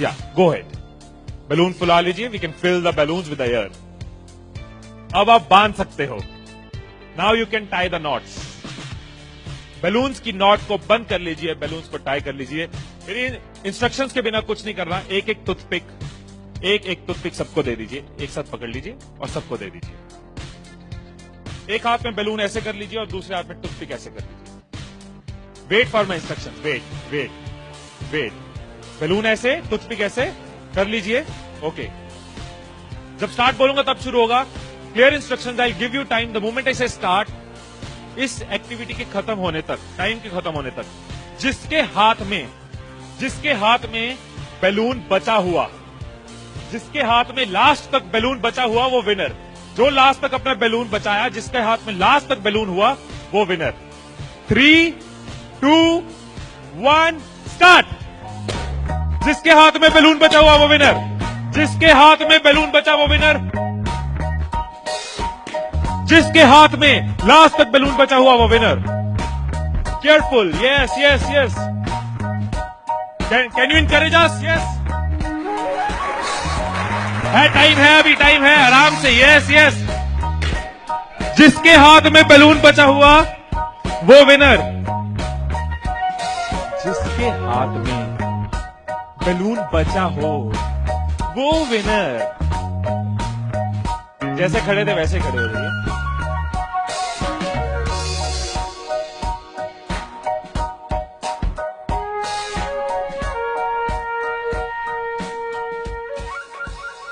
या गो head, balloon फुला लीजिए, we can fill the balloons with air. अब आप बांध सकते हो। Now you can tie the knots. Balloons की नॉट को बंद कर लीजिए, बैलून्स को टाई कर लीजिए। मेरी इंस्ट्रक्शंस के बिना कुछ नहीं करना। एक एक टूथपिक सबको दे दीजिए, एक साथ पकड़ लीजिए और सबको दे दीजिए। एक हाथ में बैलून ऐसे कर लीजिए और दूसरे हाथ में टूथपिक ऐसे कर लीजिए। Wait for my instruction, wait. Balloon ऐसे, टूथपिक ऐसे कर लीजिए। ओके, जब स्टार्ट बोलूंगा तब शुरू होगा। Clear instructions, I give you time the moment I से स्टार्ट। इस एक्टिविटी के खत्म होने तक, टाइम के खत्म होने तक, जिसके हाथ में बैलून बचा हुआ, जिसके हाथ में लास्ट तक बैलून बचा हुआ वो विनर। जो लास्ट तक अपना बैलून बचाया, जिसके हाथ में लास्ट तक बैलून हुआ वो विनर। 3, 2, 1 स्टार्ट। जिसके हाथ में बैलून बचा हुआ वो विनर, जिसके हाथ में बैलून बचा वो विनर, जिसके हाथ में लास्ट तक बैलून बचा हुआ वो winner. Careful, yes. Can you encourage us? Yes, time है, अभी टाइम है, आराम से। यस। जिसके हाथ में बैलून बचा हुआ वो विनर, जिसके हाथ में बैलून बचा हो वो विनर। जैसे खड़े थे वैसे खड़े हो जाइए।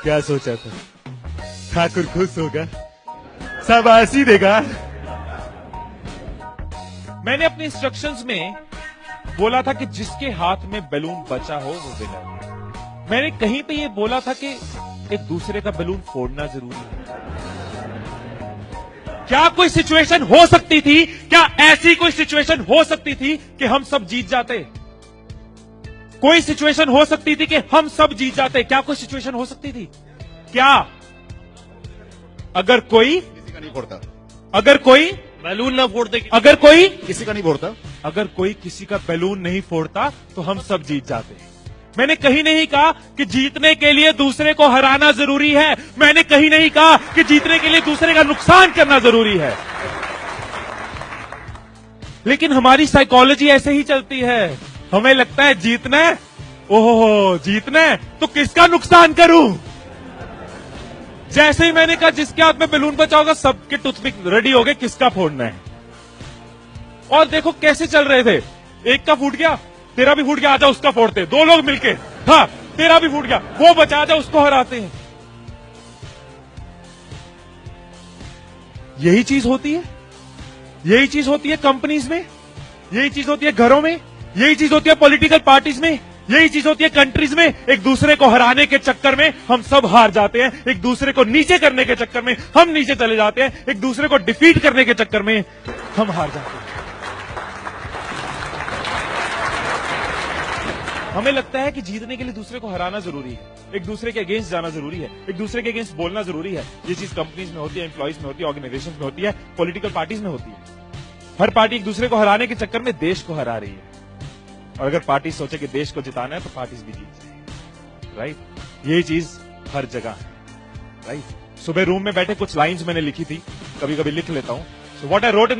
क्या सोचा था? ठाकुर खुश होगा, शाबाशी देगा। मैंने अपने इंस्ट्रक्शंस में बोला था कि जिसके हाथ में बैलून बचा हो वो विनर। मैंने कहीं पे ये बोला था कि एक दूसरे का बैलून फोड़ना जरूरी है। क्या कोई सिचुएशन हो सकती थी, क्या ऐसी कोई सिचुएशन हो सकती थी कि हम सब जीत जाते? कोई सिचुएशन हो सकती थी कि हम सब जीत जाते? क्या कोई सिचुएशन हो सकती थी? क्या? अगर कोई किसी का नहीं फोड़ता, अगर कोई बैलून ना फोड़ते, अगर कोई किसी का नहीं फोड़ता, अगर कोई किसी का बैलून नहीं फोड़ता तो हम सब जीत जाते। मैंने कहीं नहीं कहा कि जीतने के लिए दूसरे को हराना जरूरी है। मैंने कहीं नहीं कहा कि जीतने के लिए दूसरे का नुकसान करना जरूरी है। लेकिन हमारी साइकोलॉजी ऐसे ही चलती है। हमें लगता है जीतना है, ओहो जीतना है तो किसका नुकसान करूं। जैसे ही मैंने कहा जिसके हाथ में बैलून बचा होगा, सबके टूथपिक रेडी हो गए, किसका फोड़ना है। और देखो कैसे चल रहे थे। एक का फूट गया, तेरा भी फूट गया, आजा उसका फोड़ते। दो लोग मिलके, हाँ तेरा भी फूट गया, वो बचा, आजा उसको हराते हैं। यही चीज होती है, यही चीज होती है कंपनीज में, यही चीज होती है घरों में, यही चीज होती है पॉलिटिकल पार्टीज में, यही चीज होती है कंट्रीज में। एक दूसरे को हराने के चक्कर में हम सब हार जाते हैं, एक दूसरे को नीचे करने के चक्कर में हम नीचे चले जाते हैं, एक दूसरे को डिफीट करने के चक्कर में हम हार जाते हैं। हमें लगता है कि जीतने के लिए दूसरे को हराना जरूरी है, एक दूसरे के अगेंस्ट जाना जरूरी है, एक दूसरे के अगेंस्ट बोलना जरूरी है। ये चीज कंपनीज में होती है, एम्प्लॉइज में होती है, ऑर्गेनाइजेशन में होती है, पॉलिटिकल पार्टीज में होती है। हर पार्टी एक दूसरे को हराने के चक्कर में देश को हरा रही है। और अगर पार्टी सोचे कि देश को जिताना है तो पार्टीज भी जीत जाएगी, राइट। यही चीज हर जगह है, राइट। सुबह रूम में बैठे कुछ लाइंस मैंने लिखी थी, कभी कभी लिख लेता हूं। So what I wrote in